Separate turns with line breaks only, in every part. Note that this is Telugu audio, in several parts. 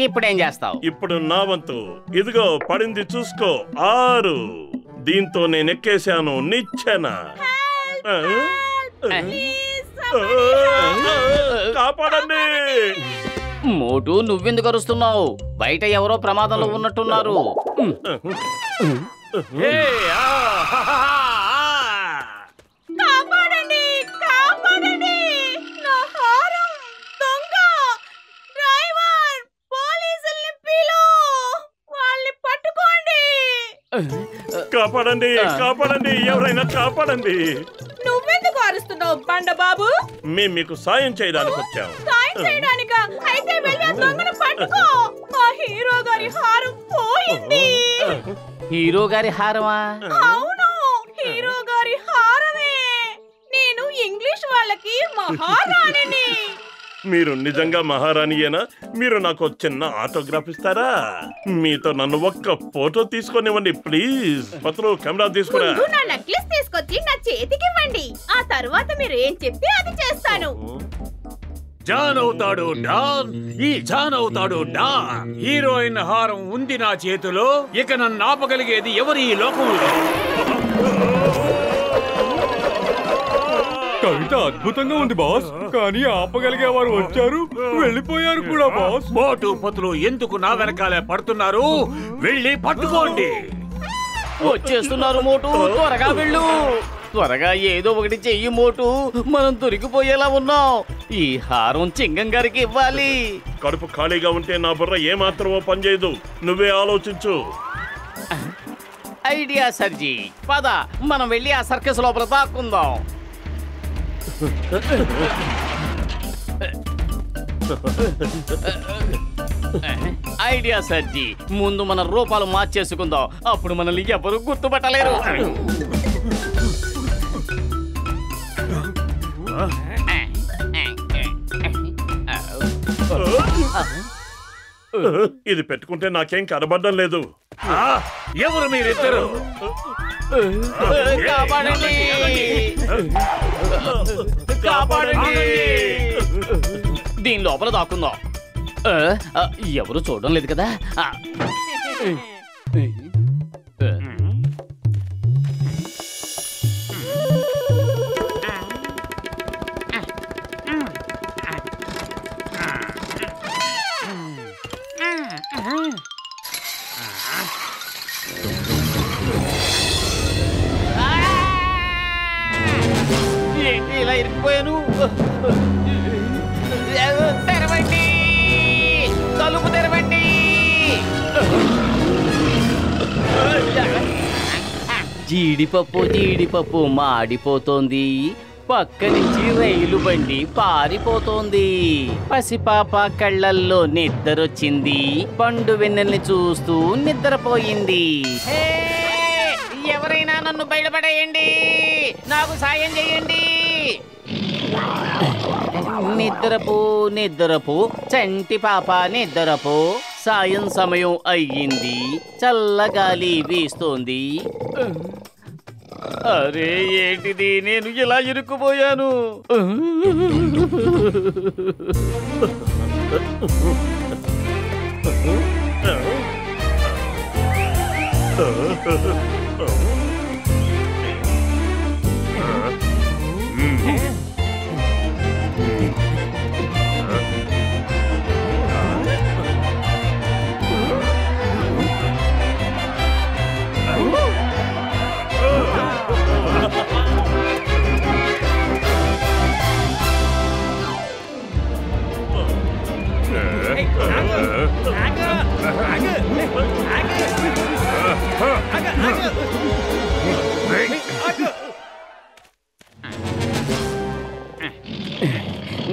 ఇప్పుడేం చేస్తావు?
ఇప్పుడు నా వంతు. ఇదిగో పడింది చూసుకో, 6. దీంతో నేను ఎక్కేశాను నిచ్చెన. కాపాడండి.
మోటు, నువ్వెందుకు అరుస్తున్నావు? బయట ఎవరో ప్రమాదంలో ఉన్నట్టున్నారు.
కాపాడండి, కాపాడండి! నా హారం దొంగ! డ్రైవర్, పోలీసుల్ని పిలు! వాళ్ళని పట్టుకోండి!
కాపాడండి, కాపాడండి, ఎవరైనా కాపాడండి.
నువ్వెందుకు అరుస్తున్నావు బండబాబు?
మేము మీకు సాయం చేయడానికి వచ్చాం.
సాయం చేయడానికా? అయితే వెళ్ళి ఆ దొంగను పట్టుకో. ఆ హీరో గారి హారం పోయింది.
హీరో గారి హారమా?
అవును, హీరో గారి హారమే. నేను ఇంగ్లీష్ వాళ్ళకి మహారాణిని.
మీరు నిజంగా మహారాణియేనా? మీరు నాకు చిన్న ఆటోగ్రాఫ్ ఇస్తారా? మీతో నన్ను ఒక్క ఫోటో తీసుకొనివ్వండి ప్లీజ్. పత్రు, కెమెరా తీసుకురా.
ముందు నా నెక్లెస్ తీసుకొచ్చి నా చేతికి ఇవ్వండి. ఆ తర్వాత మీరు ఏం చెప్తే అది చేస్తాను.
జాన్ అవుతాడు డాన్, ఈ జాన్ అవుతాడు డాన్. హీరోయిన్ హారం ఉంది నా చేతిలో. ఇక నన్ను ఆపగలిగేది ఎవరు ఈ లోకంలో?
కవిత అద్భుతంగా ఉంది బాస్, కానీ ఆపగలిగే వారు వచ్చారు, వెళ్ళిపోయారు కూడా బాస్.
మోటు పతులు ఎందుకు నా వెనకాలే పడుతున్నారు? వెళ్ళి పట్టుకోండి.
వచ్చేస్తున్నారు మోటు, త్వరగా వెళ్ళు. త్వరగా ఏదో ఒకటి చెయ్యి మోటు, మనం దొరికిపోయేలా ఉన్నాం. ఈ హారం చింగం గారికి ఇవ్వాలి.
కడుపు ఖాళీగా ఉంటే నా బుర్ర ఏమాత్రమో పనిచేయదు. నువ్వే ఆలోచించు.
ఐడియా సర్జీ, పద మనం వెళ్ళి ఆ సర్కస్ లోపల దాక్కుందాం. ఐడియా సర్జీ, ముందు మన రూపాలు మార్చేసుకుందాం. అప్పుడు మనల్ని ఎవరు గుర్తుపట్టలేరు.
ఇది పెట్టుకుంటే నాకేం కనబడడం లేదు.
ఎవరు మీరిద్దరు?
కాపాడండి, కాపాడండి. దీని లోపల దాక్కుందాం. ఎవరు చూడడం లేదు కదా. ఏంటి ఇలా ఇరికిపోయాను? తెరవండి, తలుపు తెరవండి. జీడిపప్పు జీడిపప్పు మాడిపోతోంది, పక్క నుంచి రైలు బండి పారిపోతోంది. పసిపాప కళ్ళల్లో నిద్రొచ్చింది, పండు వెన్నెల్ని చూస్తూ నిద్రపోయింది. ఎవరైనా నన్ను బయటపడేయండి, నాకు సాయం చేయండి. నిద్రపో నిద్రపో చంటి పాప నిద్రపో, సాయం సమయం అయ్యింది, చల్లగాలి వీస్తోంది. అరే ఏంటిది, నేను ఇలా ఇరుక్కుపోయాను.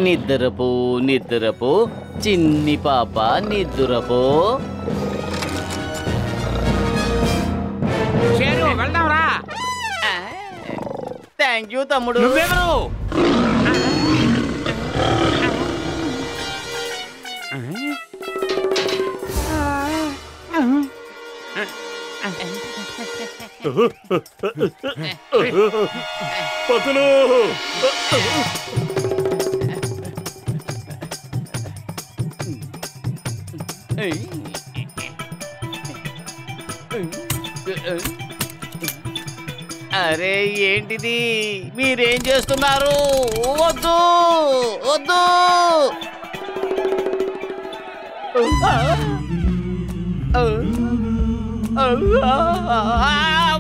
నిద్రపో నిద్రపో చిన్ని పాప నిద్రపో.
వెళ్దాంరా.
థ్యాంక్ యూ తమ్ముడు.
నువ్వెవరు?
పతులు,
అరే ఏంటిది మీరేం చేస్తున్నారు? వద్దు వద్దు.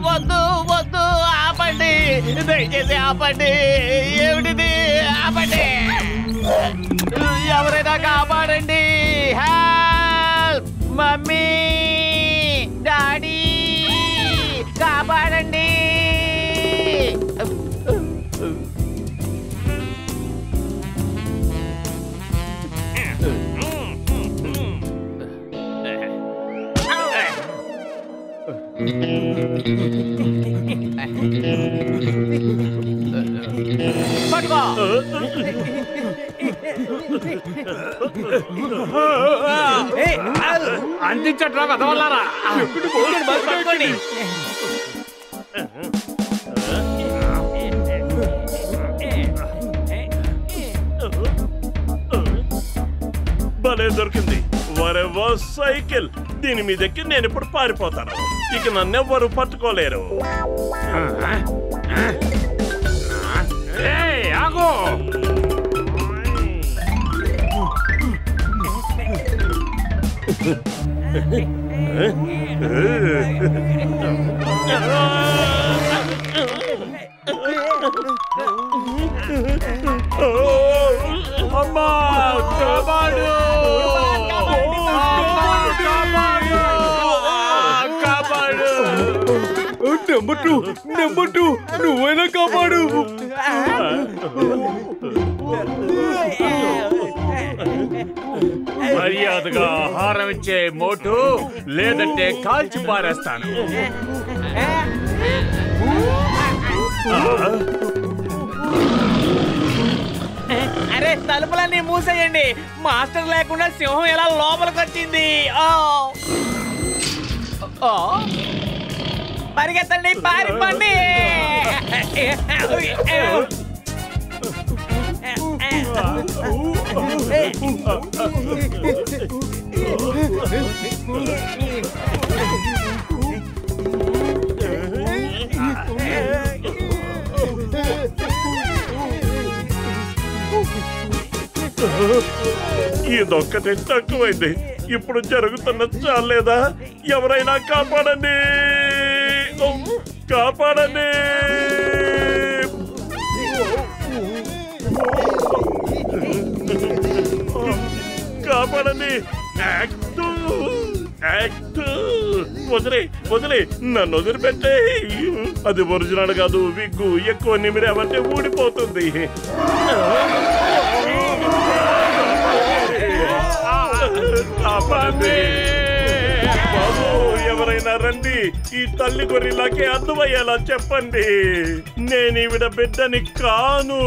వద్దు వద్దు ఆపండి, దయచేసి ఆపండి. ఏమిటిది? ఆపండి, ఎవరైనా కాపాడండి. హెల్ప్! మమ్మీ, డాడీ, కాపాడండి. పట్టుకో.
అందించట్రా వెదవల్లారా.
పట్టుకోండి.
భలే దొరికింది. వరెవో సైకిల్. దీని మీద ఎక్కి నేను ఇప్పుడు పారిపోతాను. ఇక నన్నెవ్వరు పట్టుకోలేరు.
ఆగో. అమ్మా కాపాడు.
నెంబర్ టూ నువ్వైనా కాపాడు.
మర్యాదగా ఆహారం ఇచ్చే మోటు, లేదంటే కాల్చి పారేస్తాను.
అరే తలుపులన్నీ మూసేయండి. మాస్టర్ లేకుండా సింహం ఎలా లోపలికి వచ్చింది? పరిగెత్తండి, పారిపోండి.
ఇదొక్కటే తక్కువైంది. ఇప్పుడు జరుగుతున్న చాలేదా? ఎవరైనా కాపాడండి, కాపాడండి. కాపాడండి. వదిలే వదిలే, నన్ను వదిలిపెట్టే. అది ఒరిజినల్ కాదు, విగ్గు. ఎక్కువ నిమిరామంటే ఊడిపోతుంది. కాపాడండి బాబు, ఎవరైనా రండి. ఈ తల్లి గొర్రెలాకే అర్థమయ్యేలా చెప్పండి. నేను ఈవిడ బిడ్డని కాను.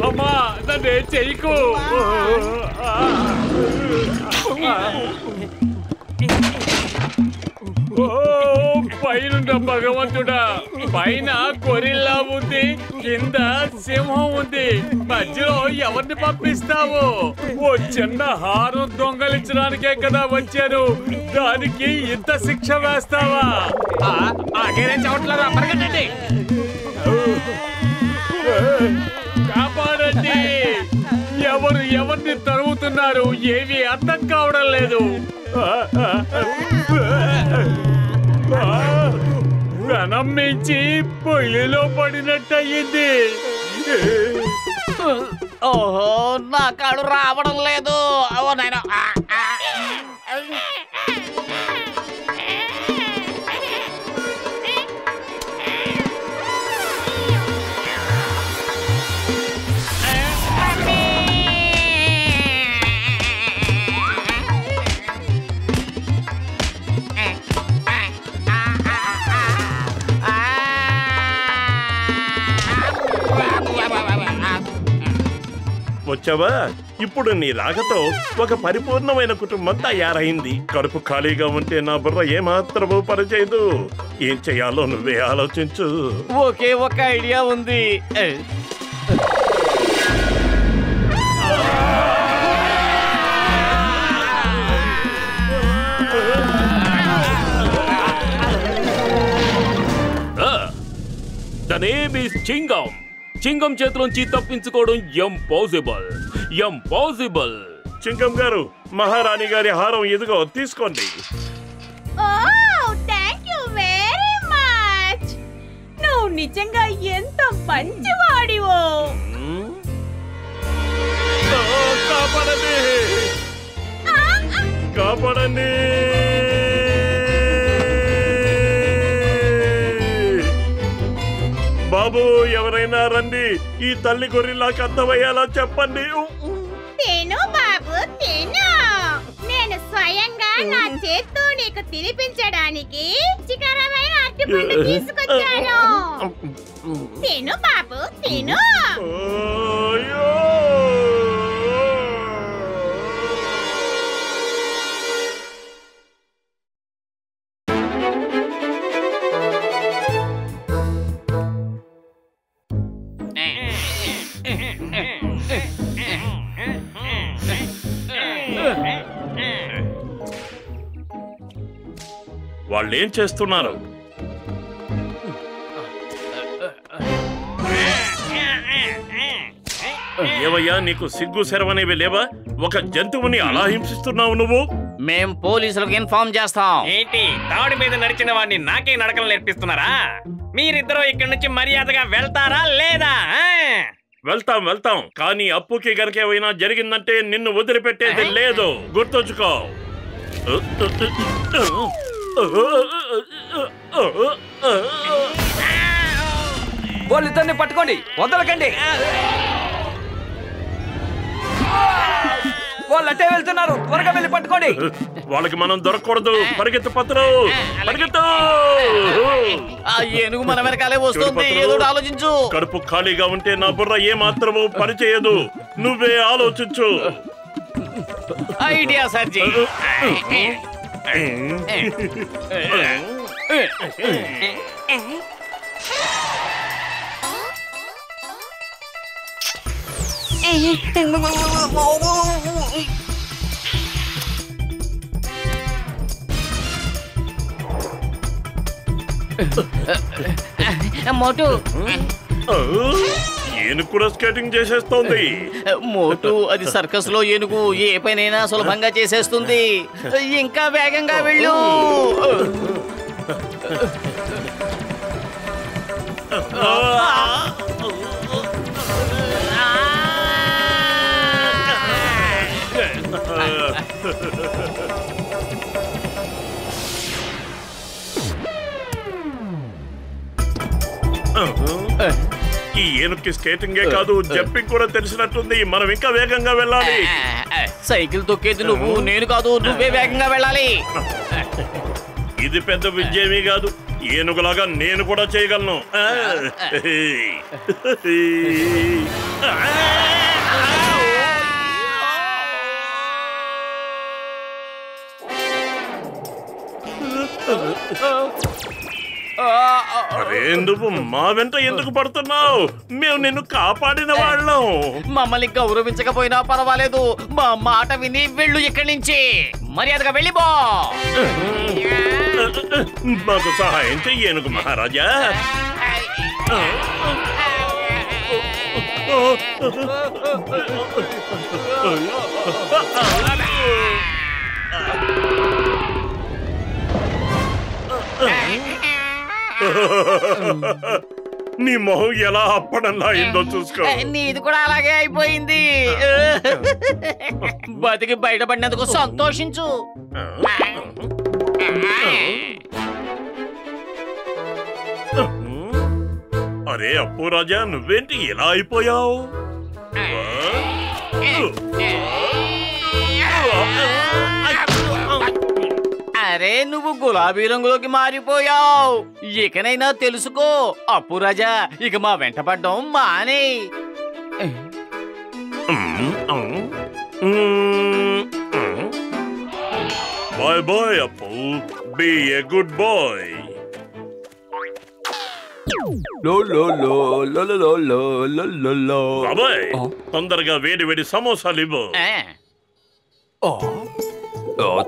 అమ్మా నన్నే చెయ్యకు. పైన భగవంతుడా, పైన గొరిల్లా ఉంది, కింద సింహం ఉంది. మధ్యలో ఎవరిని పంపిస్తావు? ఓ చిన్న హారం దొంగలించడానికే కదా వచ్చారు, దానికి ఇంత శిక్ష వేస్తావా? ఆగేనే చవట్లేదా? పరిగెత్తండి, కాపాడండి. ఎవరు ఎవరిని తరుగుతున్నారు? ఏమీ అర్థం కావడం లేదు. కణం మించి పొయ్యిలో పడినట్టయింది.
ఓహో, నా కాడు రావడం లేదు. అవునైనా
వచ్చావా? ఇప్పుడు నీ రాకతో ఒక పరిపూర్ణమైన కుటుంబం తయారైంది. కడుపు ఖాళీగా ఉంటే నా బుర్ర ఏమాత్రమూ పనిచేయదు. ఏం చెయ్యాలో నువ్వే ఆలోచించు.
ఒకే ఒక ఐడియా ఉంది.
The name is Chingam. Chingam చేతిలోంచి తప్పించుకోవడం ఇంపాసిబుల్.
చింగం గారు, మహారాణి గారి హారం ఎదుగో, తీసుకోండి.
Thank you very much. నువ్వు నిజంగా ఎంత మంచివాడివో.
కాపాడండి, కాపాడండి. బాబు, ఎవరైనా రండి. ఈ తల్లి గొర్రెలాకి అర్థమయ్యేలా చెప్పండి.
తిను బాబు, తిను. నేను స్వయంగా నా చేత్తో నీకు తినిపించడానికి రుచికరమైన అరటిపండు తీసుకొచ్చాను. తిను బాబు, తిను.
వాళ్ళేం చేస్తున్నారు? ఏవయ్యా, నీకు సిగ్గు శరవనేవి లేవా? ఒక జంతువుని అలా హింసిస్తున్నావు నువ్వు.
మేం పోలీసులకు ఇన్ఫార్మ్ చేస్తాం.
ఏంటి, తాడి మీద నడిచిన వాడిని నాకే నడకలు నేర్పిస్తున్నారా? మీరిద్దరూ ఇక్కడి నుంచి మర్యాదగా వెళ్తారా లేదా?
వెళ్తాం, కానీ అప్పుకి గనక ఏమైనా జరిగిందంటే నిన్ను వదిలిపెట్టేది లేదు, గుర్తుంచుకో.
వాళ్ళిద్దరిని పట్టుకోండి, వదలకండి. వాళ్ళు అట్టే వెళ్తున్నారు, త్వరగా వెళ్ళి పట్టుకోండి.
వాళ్ళకి మనం దొరకకూడదు. పరిగెత్తు పత్రు, పరిగెత్తు.
ఆ ఏనుగు మన వెనకాలే వస్తుంది. ఏదో ఆలోచించు.
కడుపు ఖాళీగా ఉంటే నా బుర్ర ఏ మాత్రమూ పనిచేయదు. నువ్వే ఆలోచించు.
ఐడియా సర్జీ. మోటు,
ఏనుగు కూడా స్కేటింగ్ చేసేస్తోంది.
మోటు, అది సర్కస్ లో ఏనుగు ఏ పనైనా సులభంగా చేసేస్తుంది. ఇంకా వేగంగా వెళ్ళు.
ఈ ఏనుగుకి స్కేటింగే కాదు, జంపింగ్ కూడా తెలిసినట్టుంది. మనం ఇంకా వేగంగా వెళ్ళాలి.
సైకిల్ తొక్కేది నువ్వు, నేను కాదు. నువ్వే వేగంగా వెళ్ళాలి.
ఇది పెద్ద విజయమీ కాదు. ఏనుగులాగా నేను కూడా చేయగలను. అరే, నువ్వు మా వెంట ఎందుకు పడుతున్నావు? మేము నిన్ను కాపాడిన వాళ్ళం.
మమ్మల్ని గౌరవించకపోయినా పర్వాలేదు. మా మాట విని వెళ్ళు ఇక్కడి నుంచి. మర్యాదగా వెళ్ళిపో.
మాకు సహాయం చెయ్యేనుగు మహారాజా. నీ మొహం ఎలా అప్పడంలా అయిందో చూసుకో.
నీది కూడా అలాగే అయిపోయింది. బతికి బయటపడినందుకు సంతోషించు.
అరే అప్పు రాజా, నువ్వేంటి ఇలా అయిపోయావు?
అరే, నువ్వు గులాబీ రంగులోకి మారిపోయావు. ఇకనైనా తెలుసుకో అప్పు రాజా, ఇక మా వెంట పడ్డం మానే.
బాయ్ బాయ్ అప్పు, బీ ఏ గుడ్ బాయ్. బాబాయ్ తొందరగా వేడి వేడి సమోసాలు ఇవ్వు.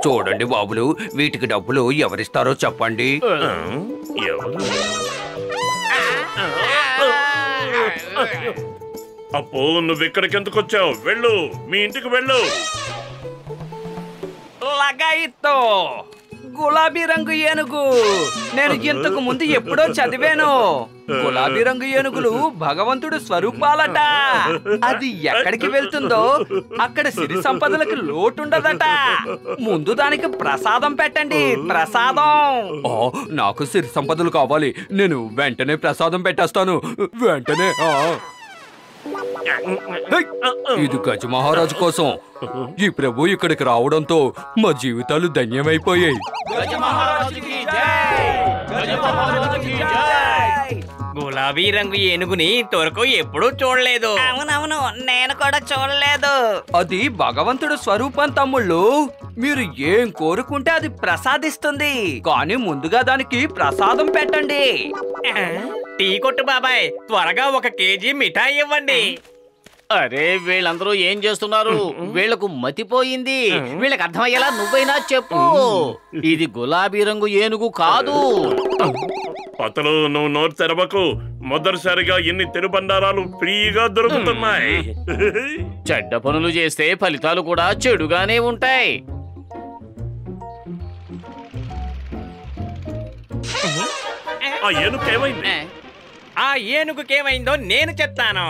చూడండి బాబులు, వీటికి డబ్బులు ఎవరిస్తారో చెప్పండి.
ఎవరు? అప్పు, నువ్వు ఇక్కడికి ఎందుకు వచ్చావు? వెళ్ళు, మీ ఇంటికి వెళ్ళు.
లగాయితో గులాబీ రంగు ఏనుగు. నేను ఇంతకు ముందు ఎప్పుడో చదివాను. గులాబీ రంగు ఏనుగులు భగవంతుడు స్వరూపాలట. అది ఎక్కడికి వెళ్తుందో అక్కడ సిరి సంపదలకు లోటుండదట. ముందు దానికి ప్రసాదం పెట్టండి, ప్రసాదం. నాకు సిరి సంపదలు కావాలి, నేను వెంటనే ప్రసాదం పెట్టేస్తాను, వెంటనే. ఇది గజ మహారాజు కోసం. ఈ ప్రభు ఇక్కడికి రావడంతో మా జీవితాలు ధన్యమైపోయాయి.
గులాబీ రంగు ఏనుగుని ఇంతవరకు ఎప్పుడూ చూడలేదు.
అవునవును, నేను కూడా చూడలేదు.
అది భగవంతుడు స్వరూపం తమ్ముళ్ళు. మీరు ఏం కోరుకుంటే అది ప్రసాదిస్తుంది, కానీ ముందుగా దానికి ప్రసాదం పెట్టండి.
టీ కొట్టు బాబాయ్, త్వరగా 1 కేజీ మిఠాయి ఇవ్వండి.
అరే వీళ్ళందరూ ఏం చేస్తున్నారు? వీళ్లకు మతిపోయింది. వీళ్ళకి అర్థమయ్యేలా నువ్వైనా చెప్పు. ఇది గులాబీ రంగు ఏనుగు కాదు.
అతను నువ్వు నోరు తెరవకు. మొదటిసారిగా ఎన్ని తినుబండారాలు ఫ్రీగా దొరుకుతున్నాయి.
చెడ్డ పనులు చేస్తే ఫలితాలు కూడా చెడుగానే ఉంటాయి.
ఆ ఏనుకేమైంది?
ఆ ఏనుగుకేమైందో నేను చెప్తాను.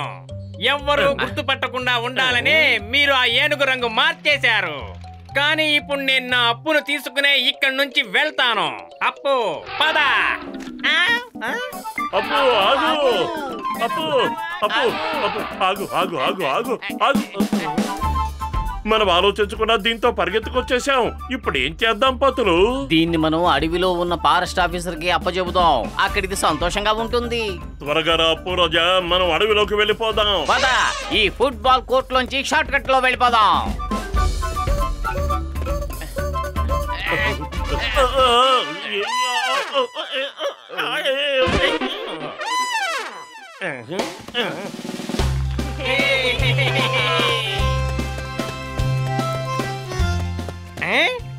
ఎవ్వరూ గుర్తుపట్టకుండా ఉండాలని మీరు ఆ ఏనుగు రంగు మార్చేశారు. కానీ ఇప్పుడు నేను నా అప్పును తీసుకునే ఇక్కడి నుంచి వెళ్తాను. అప్పు పద.
అప్పు ఆగు, అప్పు అప్పు అప్పు ఆగు ఆగు ఆగు ఆగు ఆగు. మనం ఆలోచించుకున్న దీంతో పరిగెత్తుకొచ్చేసాం. ఇప్పుడు ఏం చేద్దాం పతులు?
దీన్ని మనం అడవిలో ఉన్న ఫారెస్ట్ ఆఫీసర్ కి అప్పచెబుదాం. అక్కడిది సంతోషంగా ఉంటుంది.
త్వరగా రా అప్పు రోజా, మనం అడవిలోకి వెళ్ళిపోదాం.
పద, ఈ ఫుట్బాల్ కోర్ట్ లోంచి షార్ట్ కట్ లో వెళ్ళిపోదాం.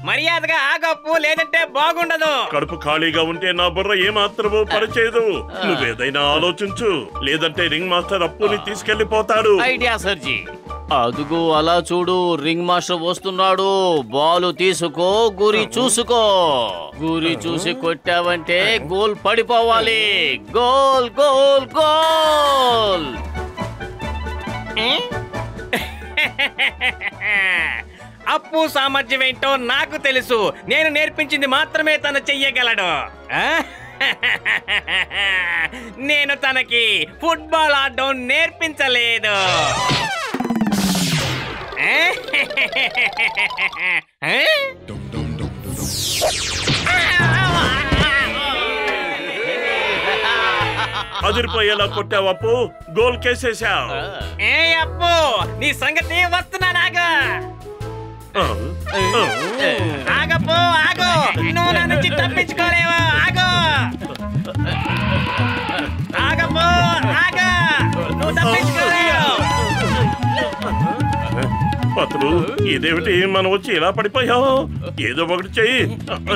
మర్యాదగా ఆగప్పు, లేదంటే బాగుండదు.
కడుపు ఖాళీగా ఉంటే నా బుర్ర ఏమాత్రమూ పనిచేయదు. నువ్వేదైనా ఆలోచించు, లేదంటే రింగ్ మాస్టర్ అప్పుని తీసుకెళ్లిపోతాడు.
ఐడియా సర్జీ. అదుగో అలా చూడు, రింగ్ మాస్టర్ వస్తున్నాడు. బాలు తీసుకో, గురి చూసుకో. గురి చూసి కొట్టావంటే గోల్ పడిపోవాలి. Goal goal goal.
అప్పు సామర్థ్యం ఏంటో నాకు తెలుసు. నేను నేర్పించింది మాత్రమే తను చెయ్యగలడు. నేను తనకి ఫుట్బాల్ ఆడడం నేర్పించలేదు.
అదిరిపోయేలా కొట్టావు అప్పు, గోల్ కేసేసావు.
ఏ అప్పు, నీ సంగతి వస్తున్నానాగా. ఆగప్పు ఆగు, నువ్వు నా నుంచి తప్పించుకోలేవా? ఆగు ఆగప్పు ఆగ, నువ్వు తప్పించుకోలేవు.
పతులు, ఇదేమిటి మనం వచ్చి ఇలా పడిపోయావు? ఏదో ఒకటి చెయ్యి.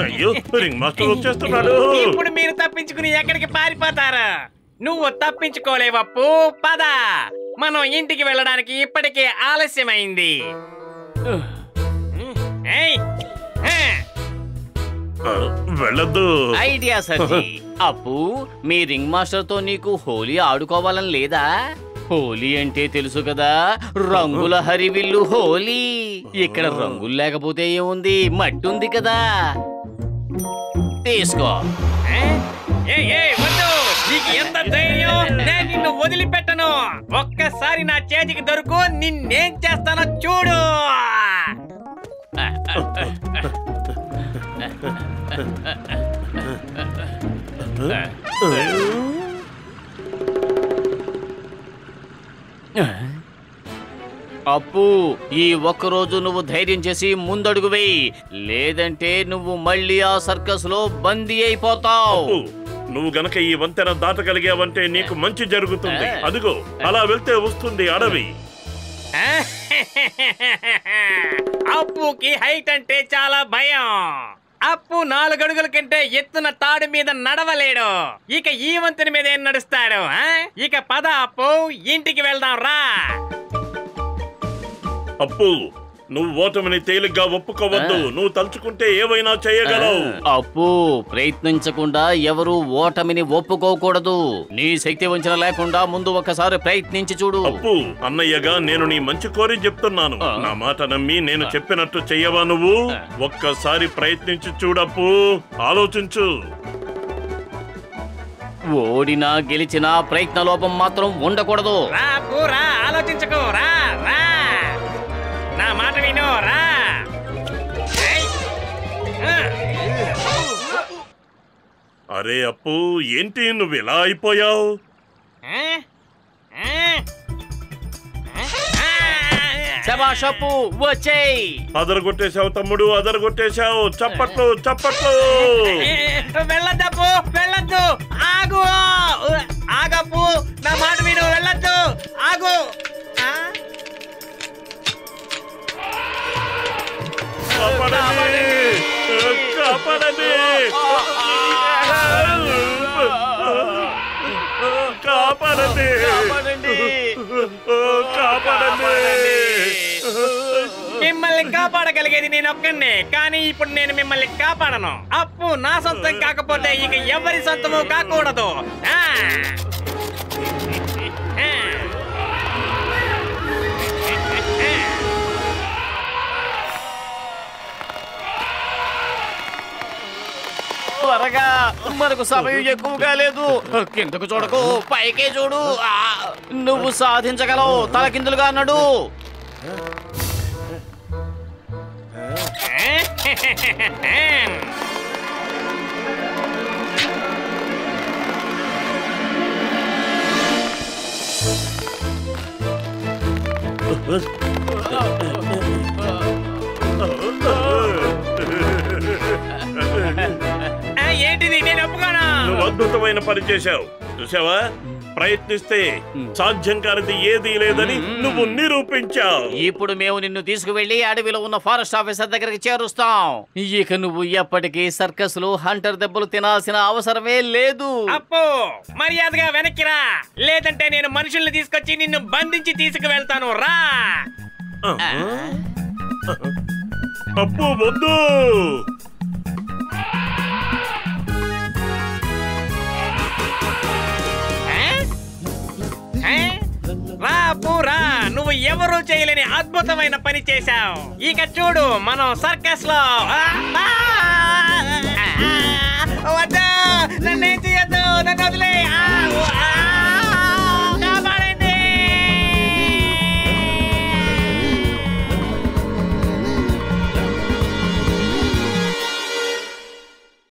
అయ్యో, రింగ్ మాస్టర్ వచ్చేస్తున్నాడు.
ఇప్పుడు మీరు తప్పించుకుని ఎక్కడికి పారిపోతారు? నువ్వు తప్పించుకోలేవప్పు, పద. మనం ఇంటికి వెళ్ళడానికి ఇప్పటికే ఆలస్యమైంది.
వెళ్ళొద్దు.
ఐడియా సర్జీ. అప్పు, మీ రింగ్ మాస్టర్ తో నీకు హోలీ ఆడుకోవాలని లేదా? హోలీ అంటే తెలుసు కదా, రంగుల హరివిల్లు హోలీ. ఇక్కడ రంగులు లేకపోతే ఏముంది, మట్టి ఉంది కదా. తీసుకో.
నీకు ఎంత ధైర్యం? నేను నిన్ను వదిలిపెట్టను. ఒక్కసారి నా చేతికి దొరుకు, నిన్నేం చేస్తానో చూడు.
అప్పు ఈ ఒక్కరోజు నువ్వు ధైర్యం చేసి ముందడుగు వేయి, లేదంటే నువ్వు మళ్ళీ ఆ సర్కస్ లో బందీ అయిపోతావు.
అప్పు, నువ్వు గనక ఈ వంతెన దాటగలిగావంటే నీకు మంచి జరుగుతుంది. అదిగో అలా వెళ్తే వస్తుంది అడవి.
అప్పుకి హైట్ అంటే చాలా భయం. అప్పు 4 అడుగుల కంటే ఎత్తున తాడు మీద నడవలేడు. ఇక ఈ వంతెన మీద ఏం నడుస్తాడు? ఇక పద అప్పు, ఇంటికి వెళ్దాం రా.
అప్పు, నువ్వు ఓటమిని తేలిగ్గా ఒప్పుకోవద్దు. నువ్వు తలుచుకుంటే ఏవైనా చేయగలవు.
అప్పు, ప్రయత్నించకుండా ఎవరు ఓటమిని ఒప్పుకోకూడదు. నీ శక్తి వంచన లేకుండా ముందు ఒకసారి ప్రయత్నించి చూడు.
అప్పు, అన్నయ్యగా నేను నీ మంచి కోరి చెప్తున్నాను. నా మాట నమ్మి నేను చెప్పినట్టు చెయ్యవా నువ్వు? ఒక్కసారి ప్రయత్నించి చూడప్పు, ఆలోచించు.
ఓడినా గెలిచినా ప్రయత్న లోపం మాత్రం ఉండకూడదు.
రా అప్పు, రా, ఆలోచించకు, రా రా, నా మాట విను, రా.
అరే అప్పు, ఏంటి నువ్వు ఇలా అయిపోయావు?
శభాష్ అప్పు, వచ్చేయ్.
అదరగొట్టేశావు తమ్ముడు, అదరగొట్టేశావు. చప్పట్లు చప్పట్లు.
వెళ్ళొద్దప్పు, వెళ్ళొద్దు, ఆగు, ఆగప్పు, నా మాట విను, వెళ్ళొద్దు, ఆగు.
కాపాడండి, కాపాడండి, కాపాడండి, కాపాడండి.
మిమ్మల్ని కాపాడగలిగేది నేను ఒక్కనే, కానీ ఇప్పుడు నేను మిమ్మల్ని కాపాడను. అప్పు నా సొంతం కాకపోతే ఇక ఎవరి సొంతము కాకూడదు.
త్వరగా, మనకు సమయం ఎక్కువగా లేదు. కిందకు చూడకు, పైకే చూడు. నువ్వు సాధించగలవు. తలకిందులుగా నడు.
ఏంటిది? నేను ఒప్పుకోను.
నువ్వు అద్భుతమైన పని చేశావు. చూసావా, ప్రయత్నిస్తే సాధ్యం కానిది ఏదీ లేదని నువ్వు నిరూపించావు.
ఇప్పుడు మేము నిన్ను తీసుకువెళ్లి అడవిలో ఉన్న ఫారెస్ట్ ఆఫీసర్ దగ్గరికి చేరుస్తాం. ఇక నువ్వు ఎప్పటికీ సర్కస్ లో హంటర్ దెబ్బలు తినాల్సిన అవసరమే లేదు.
అప్పు, మర్యాదగా వెనక్కి రా, లేదంటే నేను మనుషుల్ని తీసుకొచ్చి నిన్ను బంధించి తీసుకువెళ్తాను. రా.
అప్పు, వద్దు.
రా అప్పు, రా, నువ్వు ఎవరూ చేయలేని అద్భుతమైన పని చేశావు. ఇక చూడు, మనం సర్కస్ లో